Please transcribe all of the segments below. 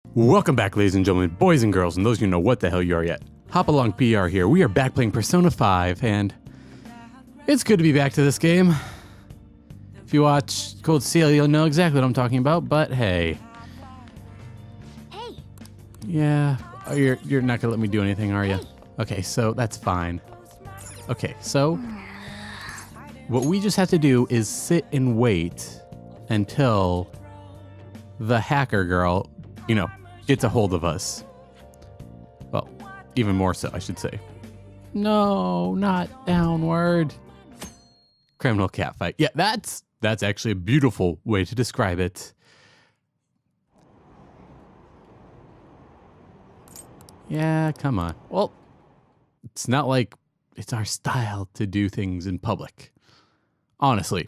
Welcome back, ladies and gentlemen, boys and girls, and those of you who know what the hell you are yet. Hopalong PR here. We are back playing Persona 5, and it's good to be back to this game. If you watch Cold Steel, you'll know exactly what I'm talking about, but hey. Hey. Yeah, you're not gonna let me do anything, are you? Hey. Okay, so that's fine. Okay, so what we just have to do is sit and wait until the hacker girl, you know, gets a hold of us. Well, even more so, I should say. No, not downward. Criminal catfight. Yeah, that's actually a beautiful way to describe it. Yeah, come on. Well, it's not like it's our style to do things in public. Honestly.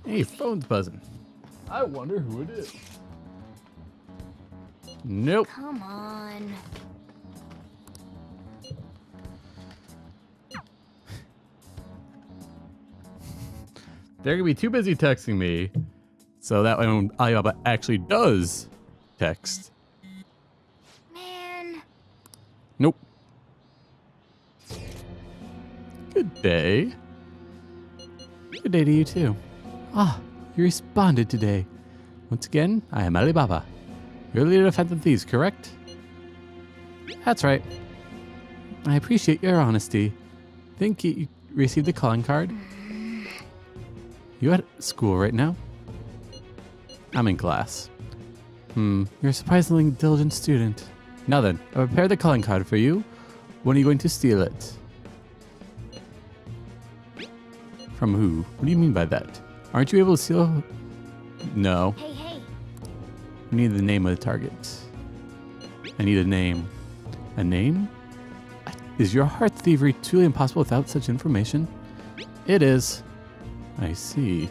Hey, phone's buzzing. I wonder who it is. Nope. Come on. They're gonna be too busy texting me, so that when Alibaba actually does text. Man. Nope. Good day. Good day to you too. Ah, you responded today. Once again, I am Alibaba. You're the leader of Phantom Thieves, correct? That's right. I appreciate your honesty. Think you received the calling card? You at school right now? I'm in class. You're a surprisingly diligent student. Now then, I prepared the calling card for you. When are you going to steal it? From who? What do you mean by that? Aren't you able to steal? No. Hey, hey. I need the name of the target. I need a name. A name? Is your heart thievery truly impossible without such information? It is. I see.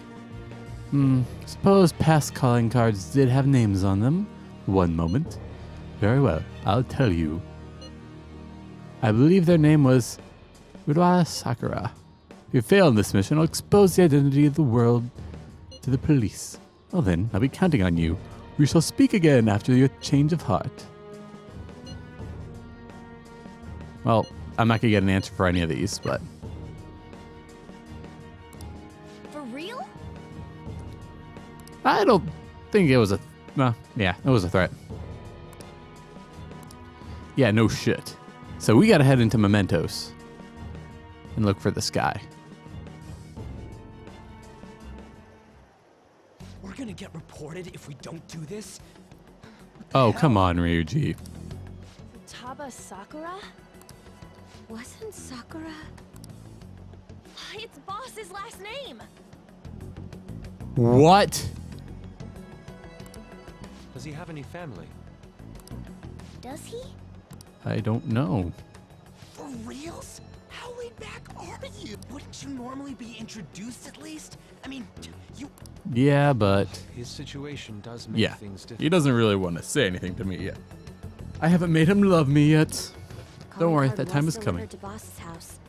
Suppose past calling cards did have names on them. One moment. Very well, I'll tell you. I believe their name was Sakura. If you fail in this mission, I'll expose the identity of the world to the police. Well then, I'll be counting on you. We shall speak again after your change of heart. Well, I'm not gonna get an answer for any of these, but... For real? I don't think it was a... yeah, it was a threat. Yeah, no shit. So we gotta head into Mementos and look for this guy. We're gonna get reported if we don't do this? Oh, come on, Ryuji. Futaba Sakura? Wasn't Sakura? It's boss's last name. What? Does he have any family? Does he? I don't know. For reals? How laid back are you? Wouldn't you normally be introduced at least? I mean, you... Yeah, but... His situation does make things difficult. He doesn't really want to say anything to me yet. I haven't made him love me yet. Don't worry, that time is coming. To boss's house.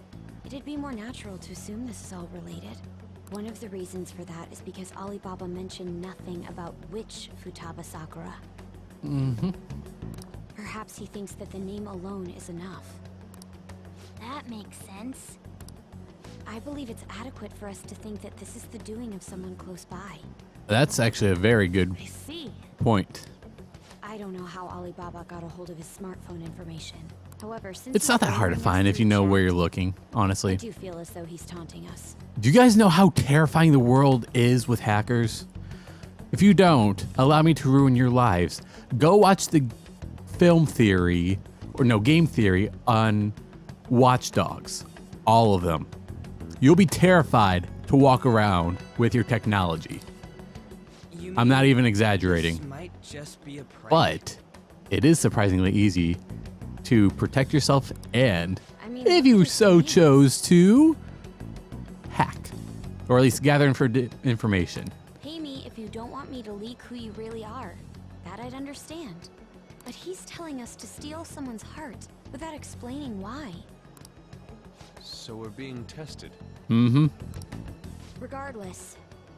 It'd be more natural to assume this is all related. One of the reasons for that is because Alibaba mentioned nothing about which Futaba Sakura. Perhaps he thinks that the name alone is enough. That makes sense. I believe it's adequate for us to think that this is the doing of someone close by. That's actually a very good I see. point. I don't know how Alibaba got a hold of his smartphone information. However, since It's not that hard to find if you know where you're looking, I honestly. do feel as though he's taunting us. Do you guys know how terrifying the world is with hackers? If you don't, allow me to ruin your lives. Go watch the film theory, or no, game theory on Watch Dogs. All of them. You'll be terrified to walk around with your technology. I'm not even exaggerating. This might just be a prank. But it is surprisingly easy to protect yourself and, I mean, if you so chose to, hack. Or at least gather information. Pay me if you don't want me to leak who you really are. That I'd understand. But he's telling us to steal someone's heart without explaining why. So we're being tested. Mm-hmm. Regardless,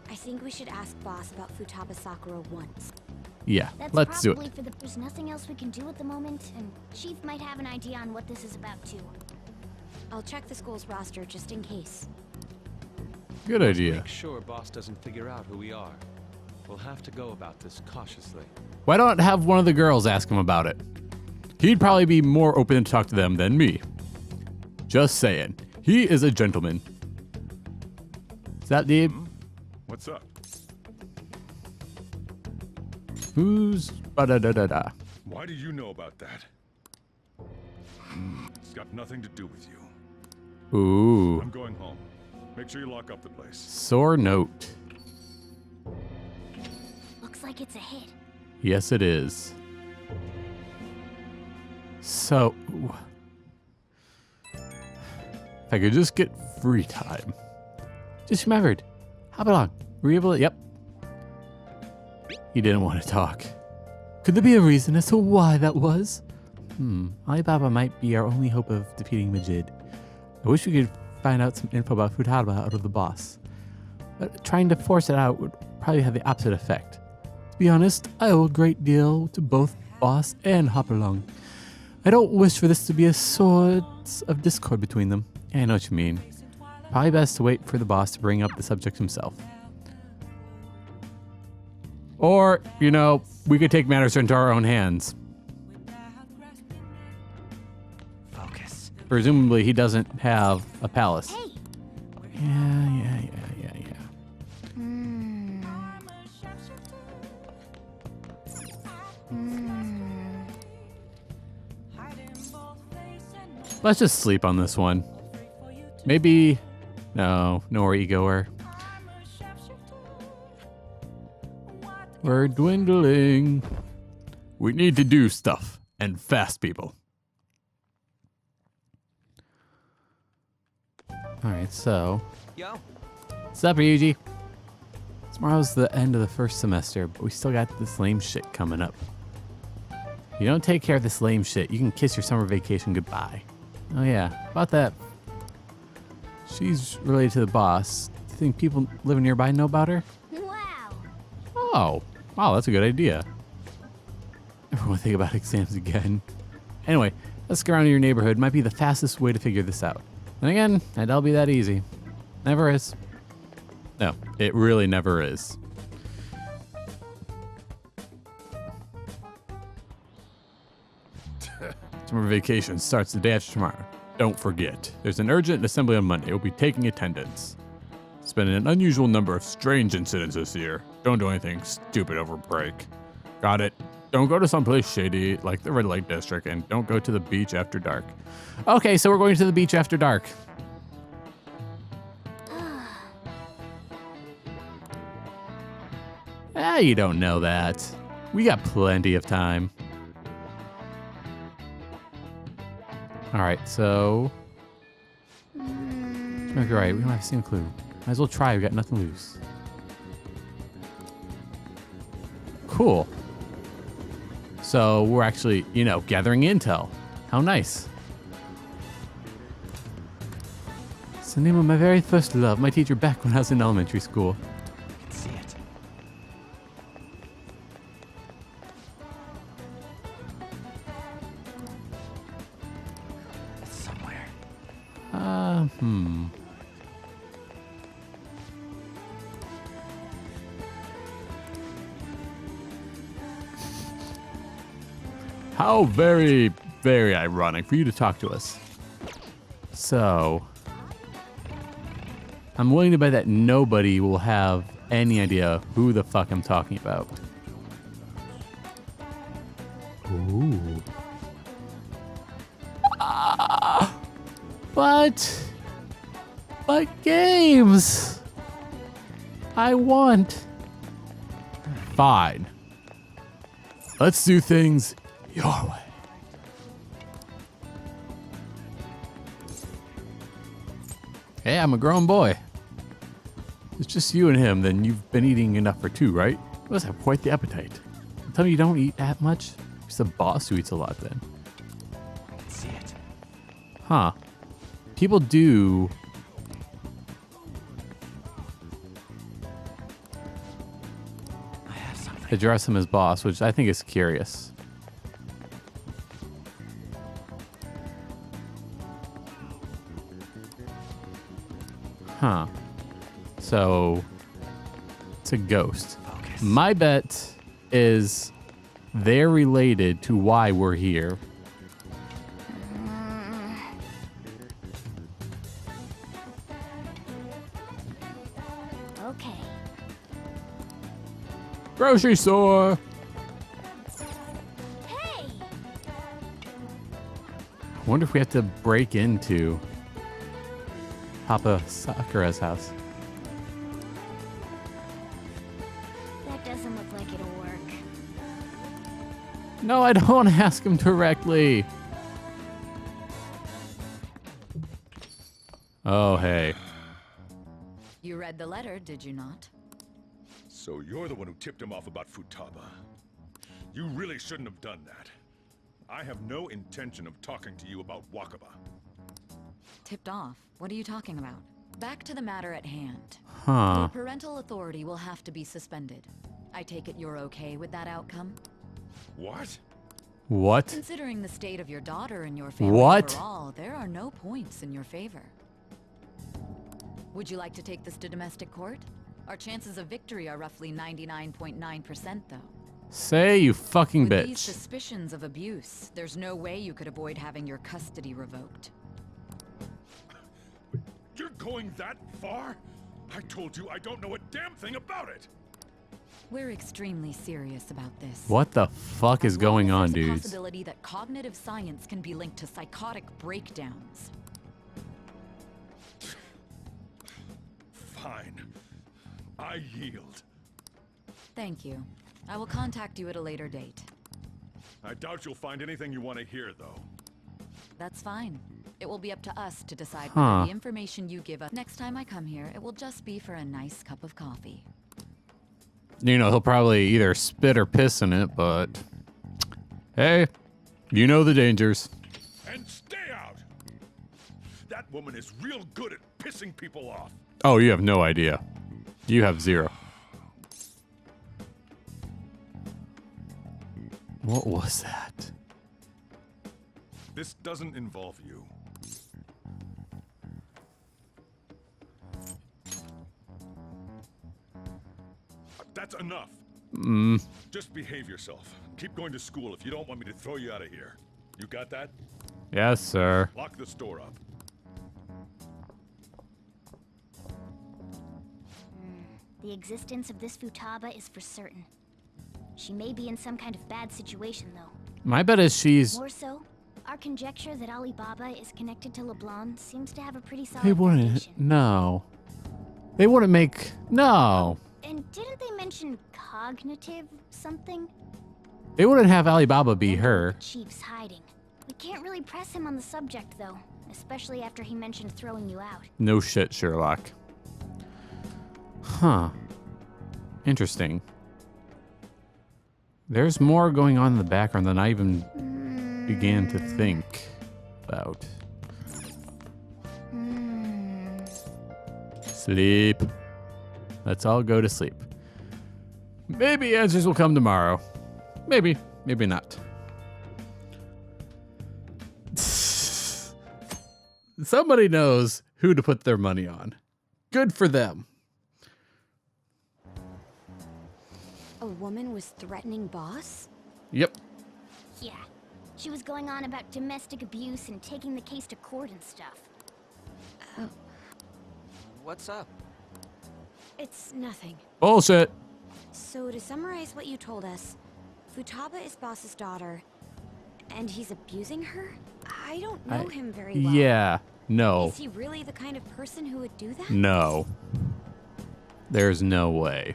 I think we should ask Boss about Futaba Sakura once. Yeah, That's let's do probably it. for the. There's nothing else we can do at the moment, and Chief might have an idea on what this is about too. I'll check the school's roster just in case. Good idea. Make sure Boss doesn't figure out who we are. We'll have to go about this cautiously. Why don't have one of the girls ask him about it? He'd probably be more open to talk to them than me. Just saying. He is a gentleman. Is that Deeb? What's up? Who's ba-da-da-da-da? Why do you know about that? It's got nothing to do with you. Ooh. I'm going home. Make sure you lock up the place. Sore note. Looks like it's a hit. Yes, it is. So, if I could just get free time. Just remembered. Hopalong. Were you able to? Yep. He didn't want to talk. Could there be a reason as to why that was? Alibaba might be our only hope of defeating Majid. I wish we could find out some info about Futaba out of the boss. But trying to force it out would probably have the opposite effect. To be honest, I owe a great deal to both Boss and Hopalong. I don't wish for this to be a source of discord between them. Yeah, I know what you mean. Probably best to wait for the boss to bring up the subject himself. Or, you know, we could take matters into our own hands. Focus. Presumably he doesn't have a palace. Hey. Yeah. Let's just sleep on this one. Maybe... No, nor egoer. We're dwindling. We need to do stuff. And fast, people. Alright, so... Yo. What's up, Ryuji? Tomorrow's the end of the first semester, but we still got this lame shit coming up. If you don't take care of this lame shit, you can kiss your summer vacation goodbye. Oh yeah, about that. She's related to the boss. Do you think people living nearby know about her? Wow. Oh, wow, that's a good idea. Never want to think about exams again. Anyway, let's go around your neighborhood. Might be the fastest way to figure this out. And again, that'll be that easy. Never is. No, it really never is. Summer vacation starts the day after tomorrow. Don't forget, there's an urgent assembly on Monday. We'll be taking attendance. It's been an unusual number of strange incidents this year. Don't do anything stupid over break. Got it? Don't go to someplace shady like the Red Light District, and don't go to the beach after dark. Okay, so we're going to the beach after dark. You don't know that. We got plenty of time. Alright, so... You're right, we don't have a single clue. Might as well try, we got nothing to lose. Cool. So we're actually, you know, gathering intel. How nice. It's the name of my very first love, my teacher back when I was in elementary school. I can see it. It's somewhere. How very, very ironic for you to talk to us. So, I'm willing to bet that nobody will have any idea who the fuck I'm talking about. Ooh. But games? I want. Fine. Let's do things your way. Hey, I'm a grown boy. It's just you and him, then you've been eating enough for two, right? You must have quite the appetite. Tell me you don't eat that much? It's the boss who eats a lot then. I can see it. Huh. People do address him as boss, which I think is curious. Huh. So, it's a ghost. Focus. My bet is they're related to why we're here. Okay. Grocery store! Hey! I wonder if we have to break into Papa Sakura's house. That doesn't look like it'll work. No, I don't want to ask him directly. Oh, hey. You read the letter, did you not? So you're the one who tipped him off about Futaba. You really shouldn't have done that. I have no intention of talking to you about Wakaba. Tipped off? What are you talking about? Back to the matter at hand. Huh. Your parental authority will have to be suspended. I take it you're okay with that outcome? What? What? Considering the state of your daughter and your family What? overall, there are no points in your favor. Would you like to take this to domestic court? Our chances of victory are roughly 99.9%, though. Say you fucking With bitch. these suspicions of abuse, there's no way you could avoid having your custody revoked. You're going that far? I told you I don't know a damn thing about it. We're extremely serious about this. What the fuck is As long going as on, there's a dudes? possibility that cognitive science can be linked to psychotic breakdowns. Fine. I yield. Thank you. I will contact you at a later date. I doubt you'll find anything you want to hear, though. That's fine. It will be up to us to decide Huh. whether the information you give us next time I come here, it will just be for a nice cup of coffee. You know, he'll probably either spit or piss in it, but... Hey, you know the dangers. And stay out! That woman is real good at pissing people off. Oh, you have no idea. You have zero. What was that? This doesn't involve you. That's enough. Just behave yourself. Keep going to school if you don't want me to throw you out of here. You got that? Yes, sir. Lock the store up. The existence of this Futaba is for certain. She may be in some kind of bad situation, though. My bet is she's... More so, our conjecture that Alibaba is connected to LeBlanc seems to have a pretty solid They wouldn't. foundation. No. They wouldn't make... No. And didn't they mention cognitive something? They wouldn't have Alibaba be Wonder her. what the Chief's hiding. We can't really press him on the subject, though. Especially after he mentioned throwing you out. No shit, Sherlock. Huh. Interesting. There's more going on in the background than I even began to think about. Sleep. Let's all go to sleep. Maybe answers will come tomorrow. Maybe. Maybe not. Somebody knows who to put their money on. Good for them. A woman was threatening Boss? Yep. Yeah. She was going on about domestic abuse and taking the case to court and stuff. What's up? It's nothing. Bullshit. So to summarize what you told us, Futaba is Boss's daughter, and he's abusing her? I don't know him very well. Yeah. No. Is he really the kind of person who would do that? No. There's no way.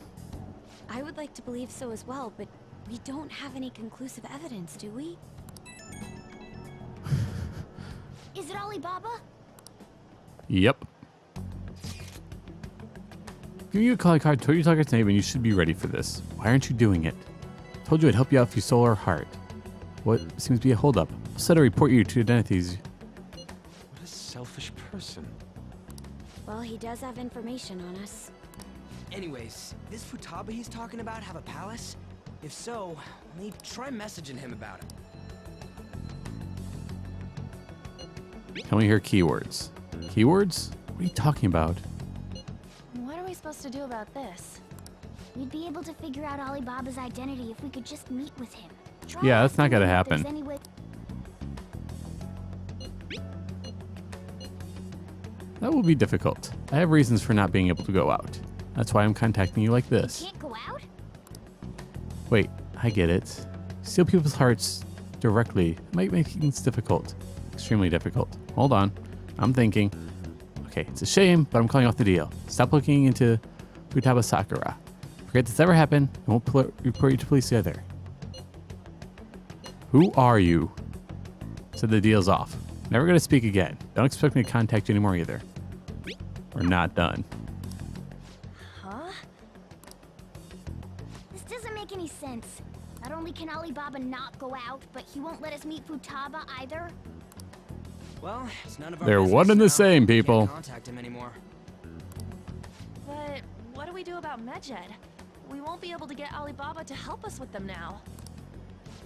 I would like to believe so as well, but we don't have any conclusive evidence, do we? Is it Alibaba? Yep. Give you a calling card, told you to talk its name, and you should be ready for this. Why aren't you doing it? Told you I'd help you out if you stole our heart. What seems to be a holdup? Said to report you to identities. What a selfish person. Well, he does have information on us. Anyways, this Futaba he's talking about have a palace? If so, let me try messaging him about it. Can we hear keywords? Keywords? What are you talking about? What are we supposed to do about this? We'd be able to figure out Alibaba's identity if we could just meet with him. Try Yeah, that's not asking gonna him if happen. there's any way- That will be difficult. I have reasons for not being able to go out. That's why I'm contacting you like this. Can't go out? Wait, I get it. Steal people's hearts directly might make things difficult. Extremely difficult. Hold on. I'm thinking. Okay, it's a shame, but I'm calling off the deal. Stop looking into Futaba Sakura. Forget this ever happened, and we'll report you to police either. Who are you? So the deal's off. Never gonna speak again. Don't expect me to contact you anymore either. We're not done. Huh? This doesn't make any sense. Not only can Alibaba not go out, but he won't let us meet Futaba either. Well, it's none of our They're business one and the now. same, Can't people. contact him anymore. But what do we do about Medjed? We won't be able to get Alibaba to help us with them now.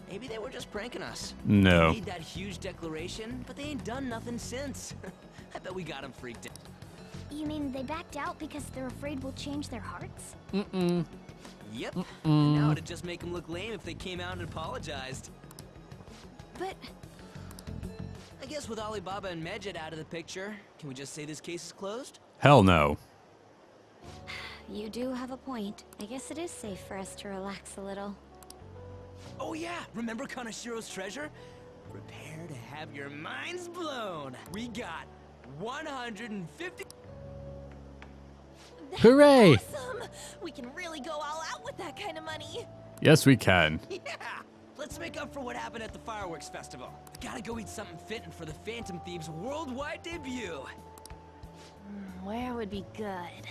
Maybe they were just pranking us. No. They made that huge declaration, but they ain't done nothing since. I bet we got them freaked out. You mean they backed out because they're afraid we'll change their hearts? Mm-mm. Yep. And now it'd just make them look lame if they came out and apologized. But I guess with Alibaba and Medjed out of the picture, can we just say this case is closed? Hell no. You do have a point. I guess it is safe for us to relax a little. Oh yeah, remember Kanashiro's treasure? Prepare to have your minds blown. We got 150. Hooray! awesome! We can really go all out with that kind of money. Yes, we can. Yeah! Let's make up for what happened at the fireworks festival. I gotta go eat something fitting for the Phantom Thieves' worldwide debut. Where would be good?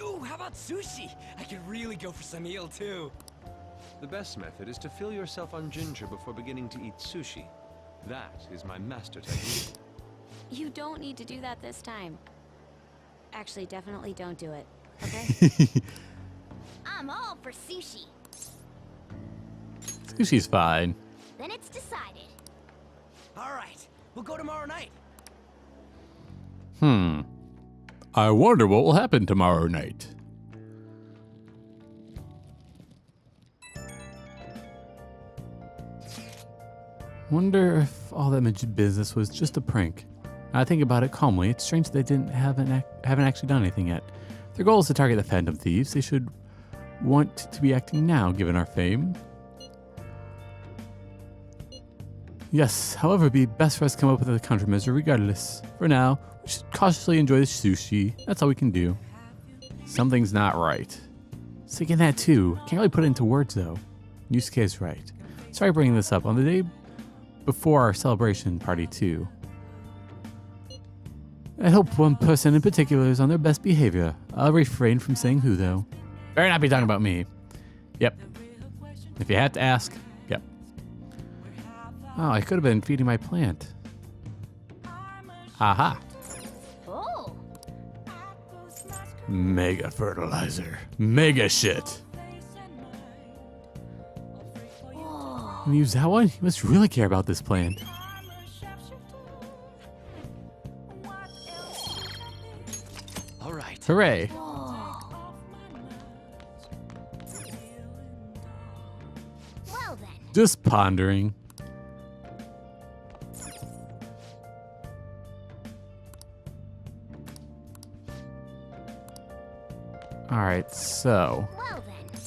Ooh, how about sushi? I could really go for some eel too. The best method is to fill yourself on ginger before beginning to eat sushi. That is my master technique. You don't need to do that this time. Actually, definitely don't do it. Okay? I'm all for sushi. Sushi's fine. Then it's decided. All right, we'll go tomorrow night. I wonder what will happen tomorrow night. Wonder if all that business was just a prank. I think about it calmly. It's strange they haven't actually done anything yet. If their goal is to target the Phantom Thieves, they should want to be acting now, given our fame. Yes, however, it'd be best for us to come up with a countermeasure regardless. For now, we should cautiously enjoy the sushi. That's all we can do. Something's not right. Thinking that too. Can't really put it into words though. Yusuke is right. Sorry bringing this up on the day before our celebration party too. I hope one person in particular is on their best behavior. I'll refrain from saying who though. Better not be talking about me. Yep. If you had to ask, yep. Oh, I could have been feeding my plant. Aha. Oh, Mega fertilizer. Mega shit. whoa. Can you use that one? You must really care about this plant. All right. Hooray. Whoa. Well then. Just pondering. Alright, so Well then.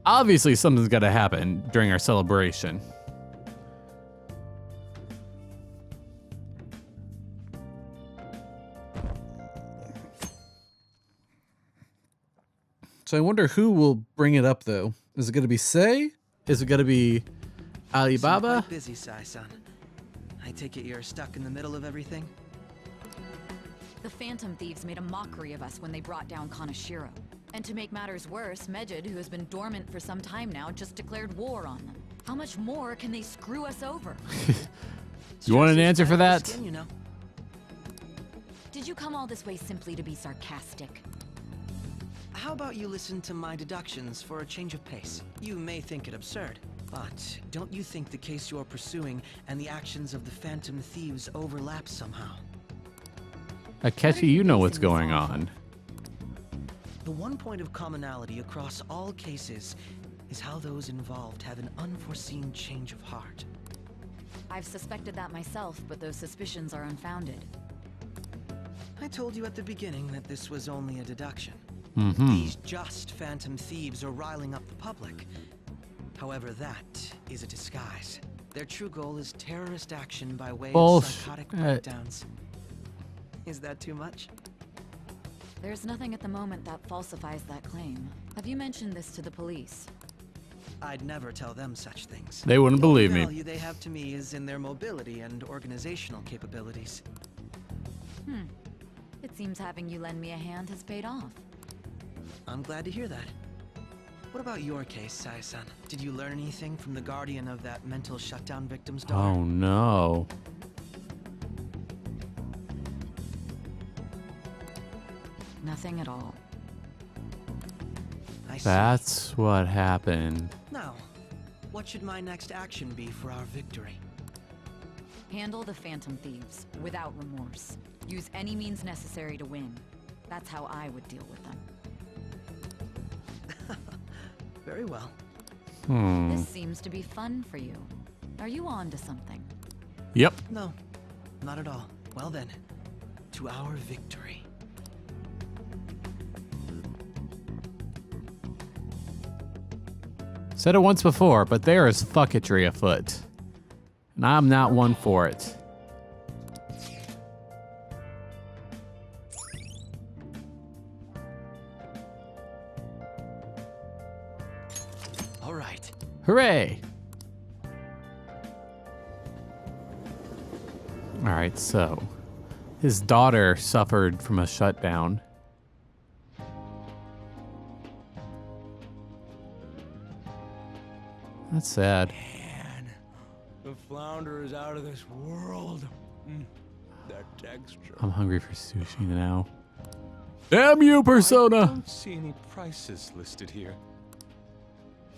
obviously something's gotta happen during our celebration. So I wonder who will bring it up though. Is it gonna be Sei? Is it gonna be Alibaba? Quite busy, Sai-san. I take it you're stuck in the middle of everything? The Phantom Thieves made a mockery of us when they brought down Kanashiro. And to make matters worse, Medjed, who has been dormant for some time now, just declared war on them. How much more can they screw us over? You want an answer for that? Skin, you know. Did you come all this way simply to be sarcastic? How How about you listen to my deductions for a change of pace? You may think it absurd, but don't you think the case you're pursuing and the actions of the Phantom Thieves overlap somehow? Akechi, you know what's going on. The one point of commonality across all cases is how those involved have an unforeseen change of heart. I've suspected that myself, but those suspicions are unfounded. I told you at the beginning that this was only a deduction. Mm-hmm. These just Phantom Thieves are riling up the public. However, that is a disguise. Their true goal is terrorist action by way of psychotic breakdowns. Is that too much? There's nothing at the moment that falsifies that claim. Have you mentioned this to the police? I'd never tell them such things. They wouldn't believe The me. value they have to me is in their mobility and organizational capabilities. It seems having you lend me a hand has paid off. I'm glad to hear that. What about your case, Sai-san? Did you learn anything from the guardian of that mental shutdown victim's daughter? Oh no. Nothing at all. I see. That's what happened. Now, what should my next action be for our victory? Handle the Phantom Thieves without remorse. Use any means necessary to win. That's how I would deal with them. Very well. This seems to be fun for you. Are you on to something? Yep. No, not at all. Well then, to our victory. Said it once before, but there is fucketry afoot. And I'm not one for it. All right. Hooray! Alright, so his daughter suffered from a shutdown. That's sad. Man, the flounder is out of this world. That texture. I'm hungry for sushi now. Damn you, Persona! I don't see any prices listed here.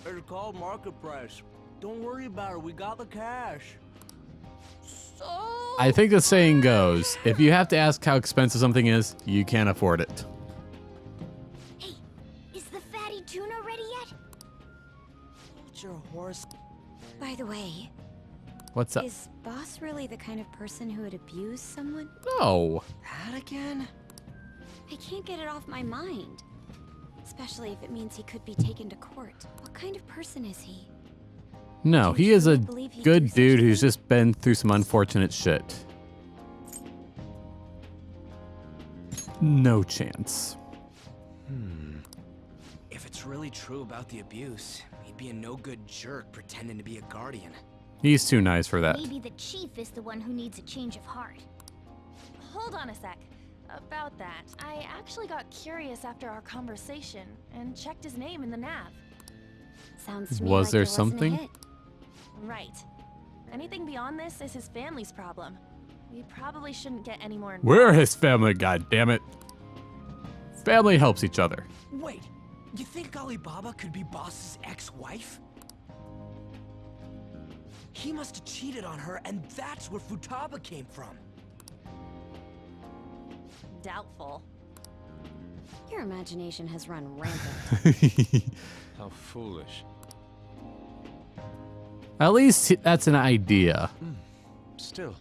It's called market price. Don't worry about it. We got the cash. I think the saying goes, if you have to ask how expensive something is, you can't afford it. Hey, is the fatty tuna ready yet? Hold your horse. By the way, What's up? is Boss really the kind of person who would abuse someone? No. That again? I can't get it off my mind. Especially if it means he could be taken to court. What kind of person is he? No, Do you he is a truly believe he'd do good such dude a who's thing? just been through some unfortunate shit. No chance. If it's really true about the abuse, he'd be a no-good jerk pretending to be a guardian. He's too nice for that. Maybe the chief is the one who needs a change of heart. Hold on a sec. About that, I actually got curious after our conversation and checked his name in the nav. Sounds to me Was like there wasn't a something? hit. Right. Anything beyond this is his family's problem. We probably shouldn't get any more involved. We're his family, goddammit. Family helps each other. Wait, you think Alibaba could be Boss's ex-wife? He must have cheated on her, and that's where Futaba came from. Doubtful. Your imagination has run rampant. How foolish. At least that's an idea. Still,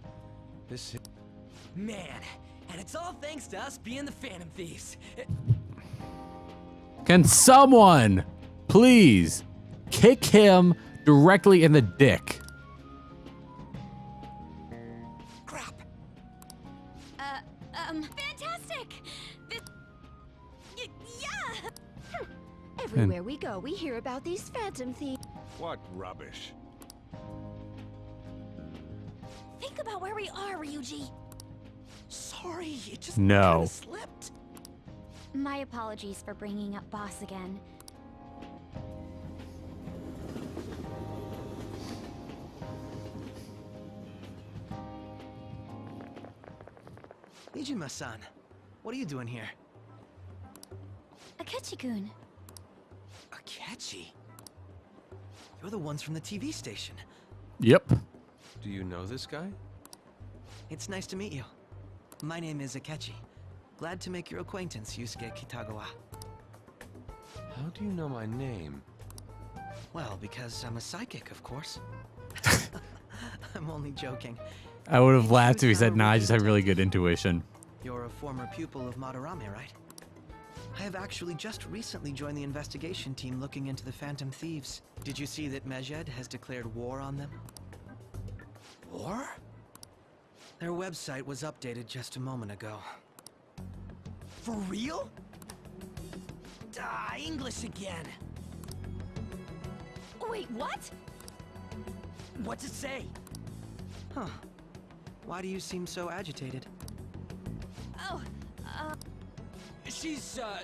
this... Man, and it's all thanks to us being the Phantom Thieves. Can someone please kick him directly in the dick? Crap. Fantastic! Yeah! Everywhere we go, we hear about these phantom thieves. What rubbish. Think about where we are, Ryuji. Sorry, it just No. kinda slipped. My apologies for bringing up Boss again. Nijima-san, what are you doing here? A Akechi-kun. Akechi? You're the ones from the TV station. Yep. Do you know this guy? It's nice to meet you. My name is Akechi. Glad to make your acquaintance, Yusuke Kitagawa. How do you know my name? Well, because I'm a psychic, of course. I'm only joking. I would have laughed if he said, nah, I just have really good intuition. You're a former pupil of Madarame, right? I have actually just recently joined the investigation team looking into the Phantom Thieves. Did you see that Mejed has declared war on them? War? Their website was updated just a moment ago. For real? English again. Wait, what? What's it say? Huh. Why do you seem so agitated? Oh, She's, a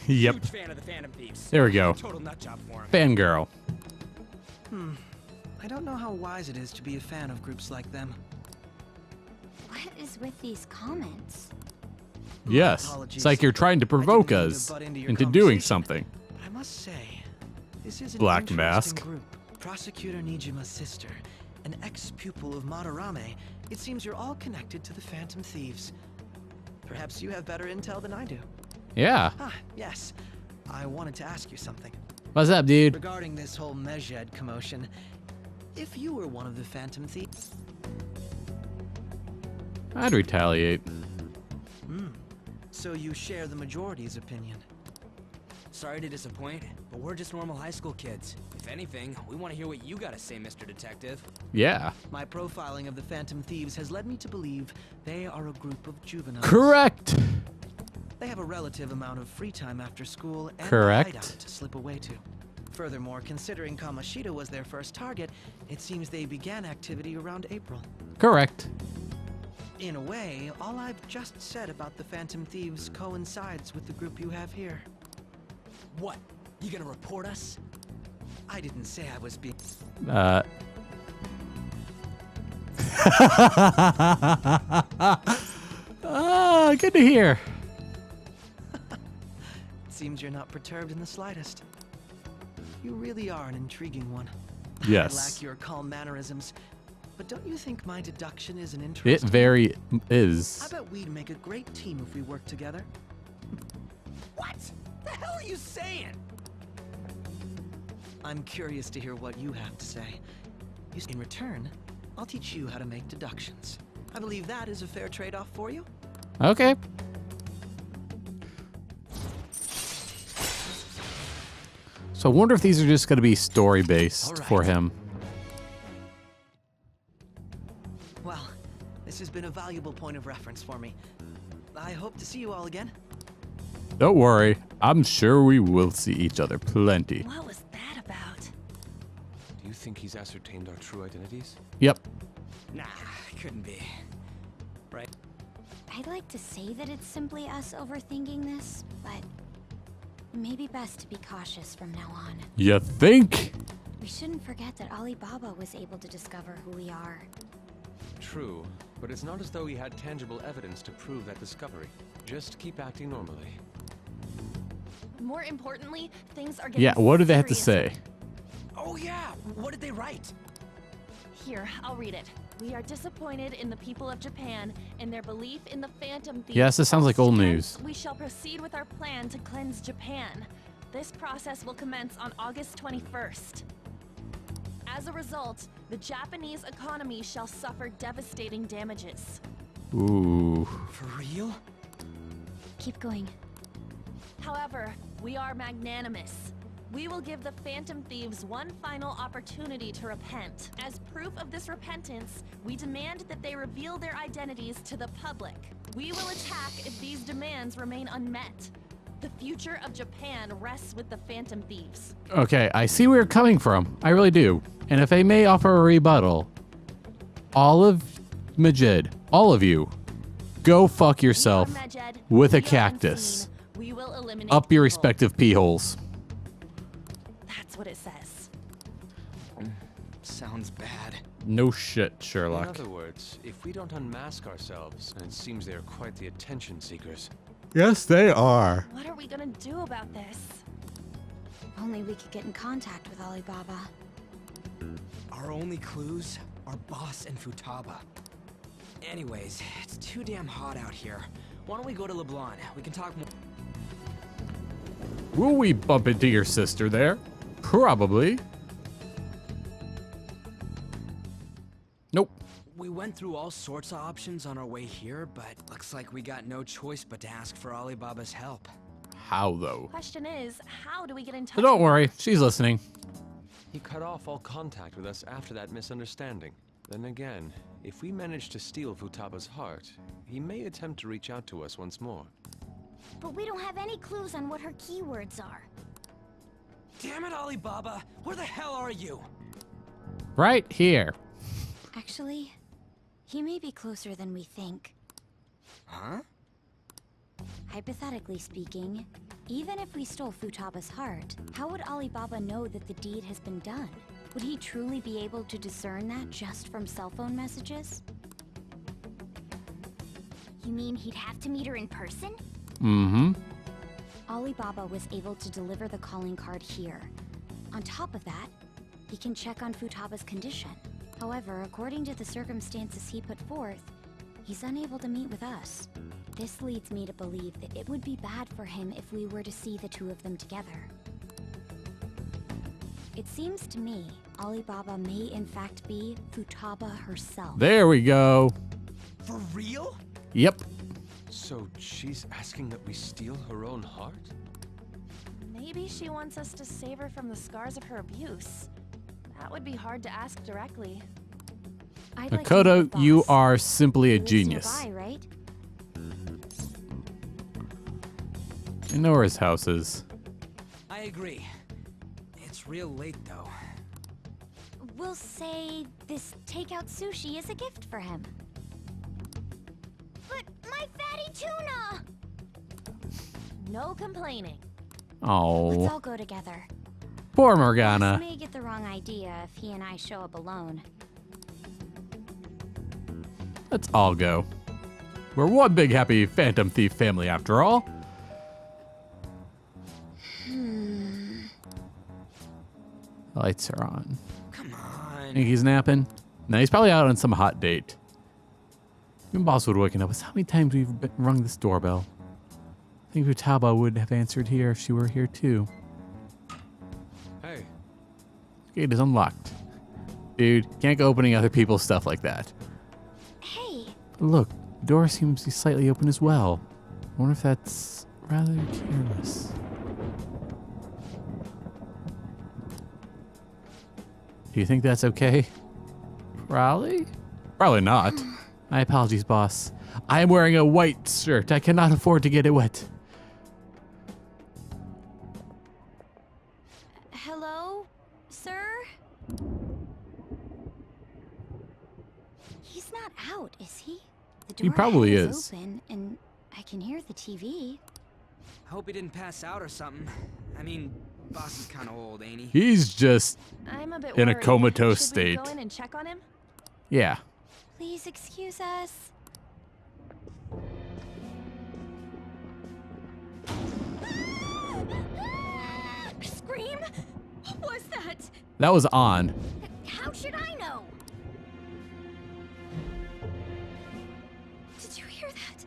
Yep. huge fan of the Phantom Thieves. There we go. Total nutjob for him. Fangirl. I don't know how wise it is to be a fan of groups like them. What is with these comments? Yes. Apologies. It's like you're trying to provoke I didn't mean us to butt into your into doing conversation, something. But I must say, this is an Black interesting Mask. group. Prosecutor Nijima's sister, an ex-pupil of Madarame. It seems you're all connected to the Phantom Thieves. Perhaps you have better intel than I do. Yeah. Ah, yes. I wanted to ask you something. What's up, dude? Regarding this whole Mejed commotion, if you were one of the Phantom Thieves... I'd retaliate. So you share the majority's opinion. Sorry to disappoint, but we're just normal high school kids. If anything, we want to hear what you gotta say, Mr. Detective. Yeah. My profiling of the Phantom Thieves has led me to believe they are a group of juveniles. Correct. They have a relative amount of free time after school and Correct. a hideout to slip away to. Furthermore, considering Kamoshida was their first target, it seems they began activity around April. Correct. In a way, all I've just said about the Phantom Thieves coincides with the group you have here. What? You gonna report us? I didn't say I was being... Good to hear. Seems you're not perturbed in the slightest. You really are an intriguing one. Yes. I lack your calm mannerisms, but don't you think my deduction is an It interesting... very I is. bet we'd make a great team if we worked together. What? The hell are you saying? I'm curious to hear what you have to say. In return, I'll teach you how to make deductions. I believe that is a fair trade-off for you. Okay. So I wonder if these are just going to be story-based All right. for him. Well, this has been a valuable point of reference for me. I hope to see you all again. Don't worry. I'm sure we will see each other plenty. what was that about? Do you think he's ascertained our true identities? Yep. Nah, couldn't be. Right? I'd like to say that it's simply us overthinking this, but maybe best to be cautious from now on. You think? We shouldn't forget that Alibaba was able to discover who we are. True, but it's not as though he had tangible evidence to prove that discovery. Just keep acting normally. More importantly, things are getting Yeah, what do they have to serious. say? Oh yeah, what did they write? Here, I'll read it. We are disappointed in the people of Japan and their belief in the Phantom Thieves. Yes, this sounds like old Hence, news. We shall proceed with our plan to cleanse Japan. This process will commence on August 21st. As a result, the Japanese economy shall suffer devastating damages. Ooh. For real? Keep going. However, we are magnanimous. We will give the Phantom Thieves one final opportunity to repent. As proof of this repentance, we demand that they reveal their identities to the public. We will attack if these demands remain unmet. The future of Japan rests with the Phantom Thieves. Okay, I see where you're coming from. I really do. And if I may offer a rebuttal, all of Majid, all of you, go fuck yourself We are Mejed, with a we are cactus. unseen. We will eliminate Up your evil. respective pee holes. That's what it says. Sounds bad. No shit, In Sherlock. other words, if we don't unmask ourselves, and it seems they are quite the attention seekers, Yes, they are. What are we gonna do about this? If only we could get in contact with Alibaba. Our only clues are Boss and Futaba. Anyways, it's too damn hot out here. Why don't we go to LeBlanc? We can talk more. Will we bump into your sister there? Probably. Nope. We went through all sorts of options on our way here, but looks like we got no choice but to ask for Alibaba's help. How though? Question is, how do we get in touch? But don't with worry, she's listening. He cut off all contact with us after that misunderstanding. Then again, if we manage to steal Futaba's heart, he may attempt to reach out to us once more. But we don't have any clues on what her keywords are. Damn it, Alibaba! Where the hell are you? Right here. Actually, he may be closer than we think. Huh? Hypothetically speaking, even if we stole Futaba's heart, how would Alibaba know that the deed has been done? Would he truly be able to discern that just from cell phone messages? You mean he'd have to meet her in person? Mm-hmm. Alibaba was able to deliver the calling card here. On top of that, he can check on Futaba's condition. However, according to the circumstances he put forth, he's unable to meet with us. This leads me to believe that it would be bad for him if we were to see the two of them together. It seems to me Alibaba may in fact be Futaba herself. There we go. For real? Yep. So she's asking that we steal her own heart? Maybe she wants us to save her from the scars of her abuse. That would be hard to ask directly. I'd like to meet Makoto, the you boss. are simply a He lives genius. nearby, right? I know where his house is. I agree. It's real late, though. We'll say this takeout sushi is a gift for him. But my fatty tuna! No complaining. Let's Oh, all go together. poor Boss Morgana. may get the wrong idea if he and I show up alone. Let's all go. We're one big happy Phantom Thief family after all. The lights are on. Come on. Think he's napping? No, he's probably out on some hot date. Even Boss would have waken up. Us. How many times we've rung this doorbell? I think Futaba would have answered here if she were here too. Hey, Gate is unlocked. Dude, can't go opening other people's stuff like that. Hey, But look, the door seems to be slightly open as well. I wonder if that's rather careless. Do you think that's okay? Probably? Probably not. My apologies, boss. I am wearing a white shirt. I cannot afford to get it wet. hello, sir? He's not out, is he? The door He probably ahead is. open, and I can hear the TV. Hope he didn't pass out or something. I mean, Boss is kind of old, ain't he? He's just, I'm a bit In a worried. comatose Should state. we go in and check on him? yeah. Please excuse us. Scream? What was that? That was on. How should I know? Did you hear that?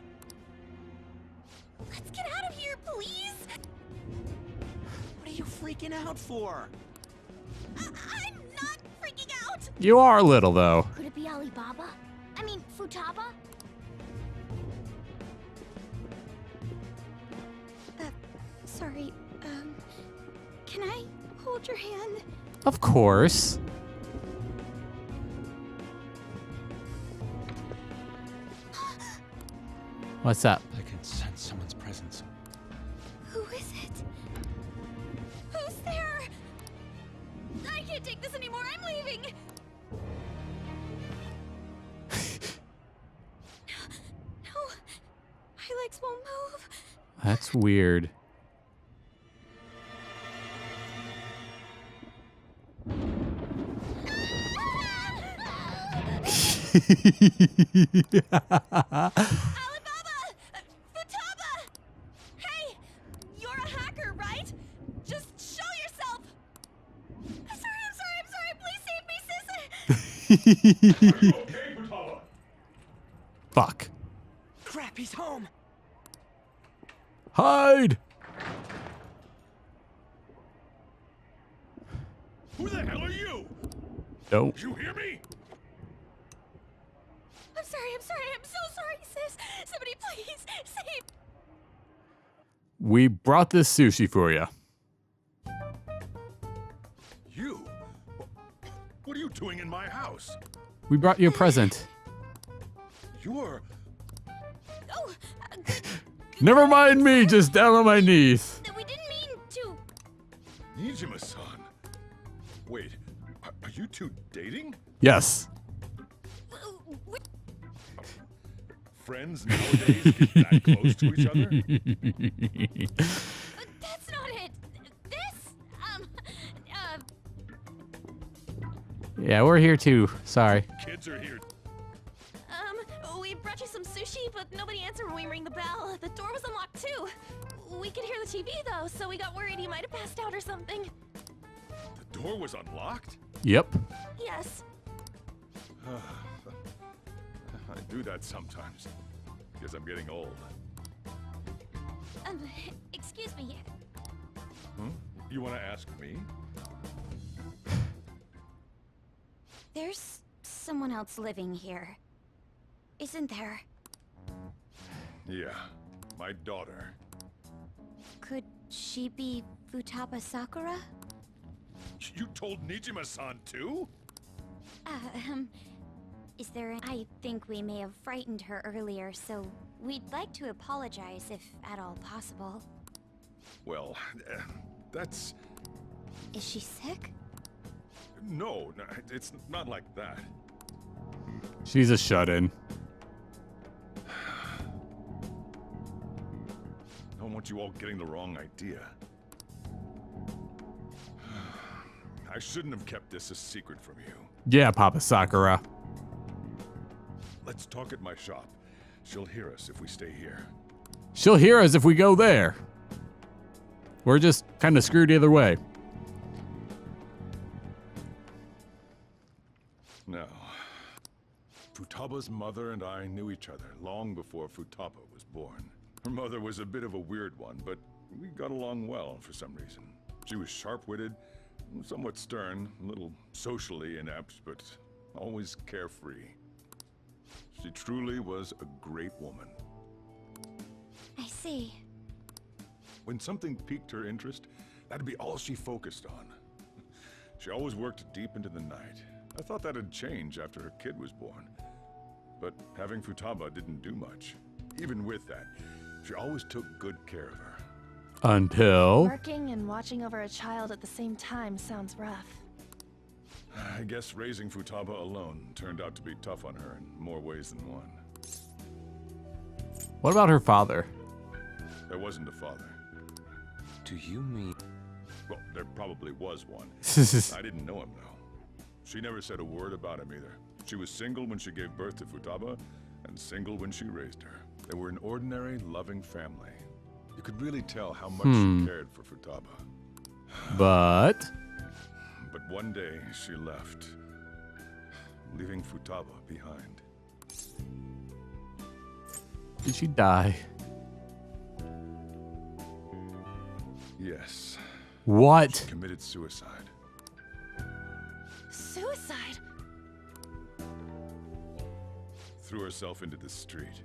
Let's get out of here, please! What are you freaking out for? I'm not freaking out! You are little, though. Could it be Alibaba? I mean, Futaba? Sorry, can I hold your hand? Of course. What's up? I can sense someone's presence. Who is it? Who's there? I can't take this anymore, I'm leaving! No, my legs won't move. That's weird. Alibaba! Futaba! Okay, Futaba? Fuck. Crap, he's home. Hide! Who the hell are you? Don't. You hear me? I'm sorry, I'm so sorry, sis. Somebody please save. We brought this sushi for you. You? What are you doing in my house? We brought you a present. You're... Oh, Never mind me, just down on my knees. we didn't mean to. Nijima-san. Wait, are you two dating? Yes. Friends nowadays get that close to each other? That's not it. This, Yeah, we're here too. Sorry. Kids are here. we brought you some sushi, but nobody answered when we rang the bell. The door was unlocked too. We could hear the TV though, so we got worried he might have passed out or something. The door was unlocked? Yep. Yes. I do that sometimes. Because I'm getting old. Excuse me. Hmm? You want to ask me? There's someone else living here. Isn't there? Yeah, my daughter. Could she be Futaba Sakura? You told Nijima-san too? Is there I think we may have frightened her earlier, so we'd like to apologize if at all possible. Well, that's... Is she sick? No, it's not like that. She's a shut-in. I don't want you all getting the wrong idea. I shouldn't have kept this a secret from you. Yeah, Papa Sakura. Let's talk at my shop. She'll hear us if we stay here. She'll hear us if we go there. We're just kind of screwed either way. Now, Futaba's mother and I knew each other long before Futaba was born. Her mother was a bit of a weird one, but we got along well for some reason. She was sharp-witted, somewhat stern, a little socially inept, but always carefree. She truly was a great woman. I see. When something piqued her interest, that'd be all she focused on. She always worked deep into the night. I thought that'd change after her kid was born. But having Futaba didn't do much. Even with that, she always took good care of her. Until... Working and watching over a child at the same time sounds rough. I guess raising Futaba alone turned out to be tough on her in more ways than one. What about her father? There wasn't a father. Do you mean... Well, there probably was one. I didn't know him, though. She never said a word about him either. She was single when she gave birth to Futaba, and single when she raised her. They were an ordinary, loving family. You could really tell how much she cared for Futaba. But... But one day, she left, leaving Futaba behind. Did she die? Yes. What? She committed suicide. Suicide? Threw herself into the street,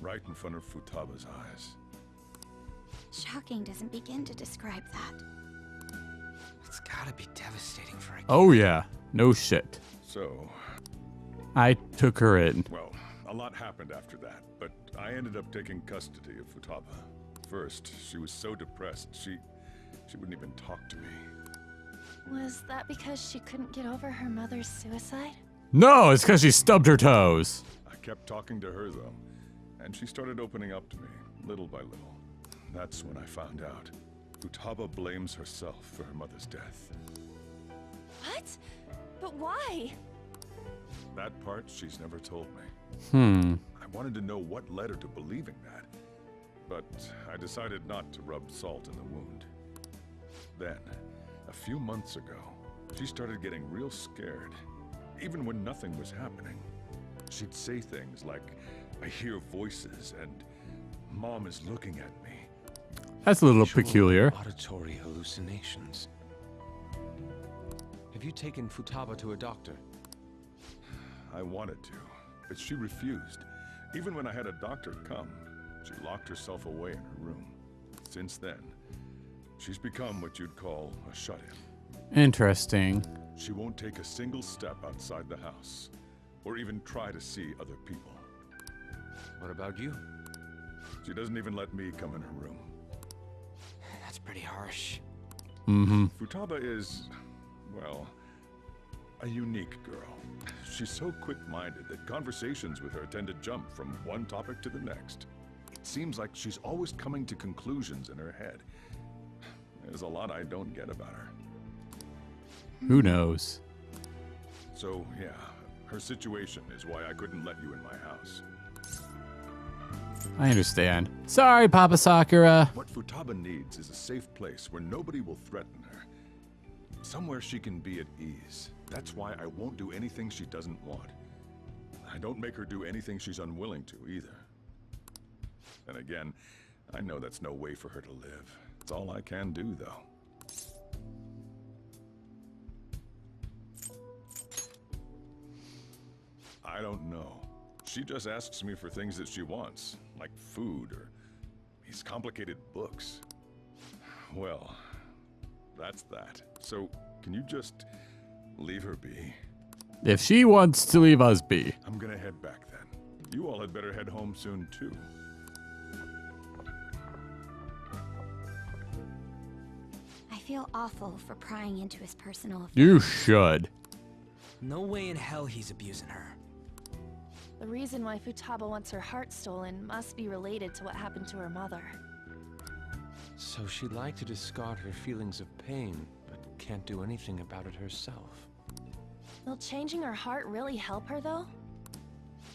right in front of Futaba's eyes. Shocking doesn't begin to describe that. It's gotta be devastating for a kid. Oh yeah. No shit. So, I took her in. well, a lot happened after that, but I ended up taking custody of Futaba. First, she was so depressed, she wouldn't even talk to me. Was that because she couldn't get over her mother's suicide? No, it's because she stubbed her toes. I kept talking to her, though, and she started opening up to me, little by little. That's when I found out. Futaba blames herself for her mother's death. What? But why? That part she's never told me. I wanted to know what led her to believing that, but I decided not to rub salt in the wound. Then, a few months ago, she started getting real scared. even when nothing was happening. She'd say things like, "I hear voices," and "Mom is looking at me." That's a little Visual peculiar. Auditory hallucinations. Have you taken Futaba to a doctor? I wanted to, but she refused. Even when I had a doctor come, she locked herself away in her room. Since then, she's become what you'd call a shut-in. Interesting. She won't take a single step outside the house, or even try to see other people. What about you? She doesn't even let me come in her room. That's pretty harsh. Mm-hmm. Futaba is, well, a unique girl. She's so quick-minded that conversations with her tend to jump from one topic to the next. It seems like she's always coming to conclusions in her head. There's a lot I don't get about her. Who knows? So, yeah, her situation is why I couldn't let you in my house. I understand. Sorry, Papa Sakura. What Futaba needs is a safe place where nobody will threaten her. Somewhere she can be at ease. That's why I won't do anything she doesn't want. I don't make her do anything she's unwilling to, either. And again, I know that's no way for her to live. It's all I can do, though. I don't know. She just asks me for things that she wants, like food or these complicated books. Well, that's that. So, can you just leave her be? If she wants to leave us be. I'm gonna head back then. You all had better head home soon, too. I feel awful for prying into his personal affairs. You should. No way in hell he's abusing her. The reason why Futaba wants her heart stolen must be related to what happened to her mother. So she'd like to discard her feelings of pain, but can't do anything about it herself. Will changing her heart really help her, though?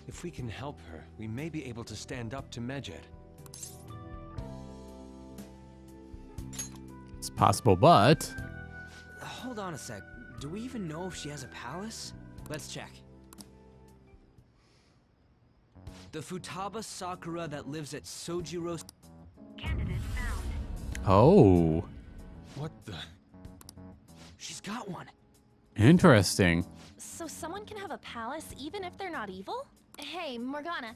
If we can help her, we may be able to stand up to Medjed. It's possible, but Hold on a sec. Do we even know if she has a palace? Let's check. The Futaba Sakura that lives at Sojiro... Candidate found. oh, What the? She's got one. interesting. So someone can have a palace even if they're not evil? Hey, Morgana.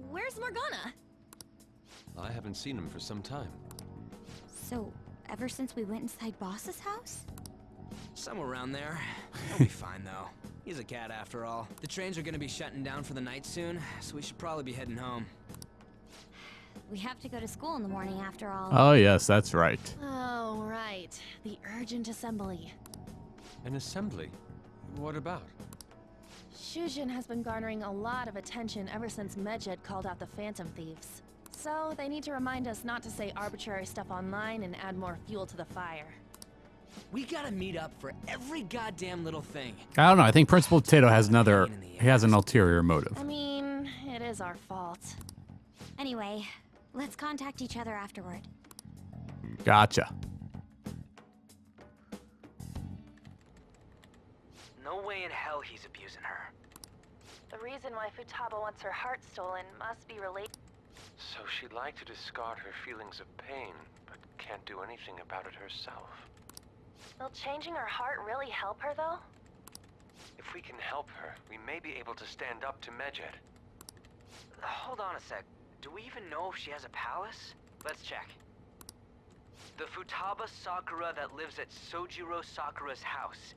Where's Morgana? I haven't seen him for some time. So, ever since we went inside Boss's house? Somewhere around there. He'll be fine, though. He's a cat after all. The trains are gonna be shutting down for the night soon, so we should probably be heading home. We have to go to school in the morning after all. Oh, yes, that's right. Oh, right. The urgent assembly. An assembly? What about? Shujin has been garnering a lot of attention ever since Medjed called out the Phantom Thieves. So, they need to remind us not to say arbitrary stuff online and add more fuel to the fire. We gotta meet up for every goddamn little thing. I don't know. I think Principal Potato has he has an ulterior motive. I mean, it is our fault. Anyway, let's contact each other afterward. Gotcha. No way in hell he's abusing her. The reason why Futaba wants her heart stolen must be related. So she'd like to discard her feelings of pain, but can't do anything about it herself. Will changing her heart really help her, though? If we can help her, we may be able to stand up to Medjed. Hold on a sec. Do we even know if she has a palace? Let's check. The Futaba Sakura that lives at Sojiro Sakura's house.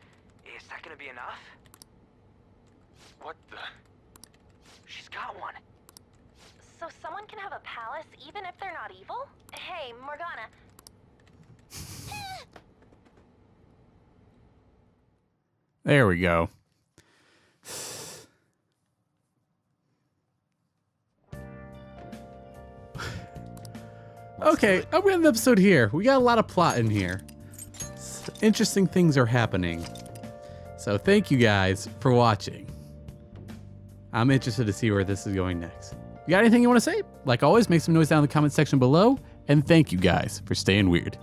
Is that gonna be enough? What the? She's got one. So someone can have a palace even if they're not evil? Hey, Morgana. There we go. Okay, I'm gonna end the episode here. We got a lot of plot in here. Interesting things are happening. So thank you guys for watching. I'm interested to see where this is going next. You got anything you want to say? Like always, make some noise down in the comment section below. And thank you guys for staying weird.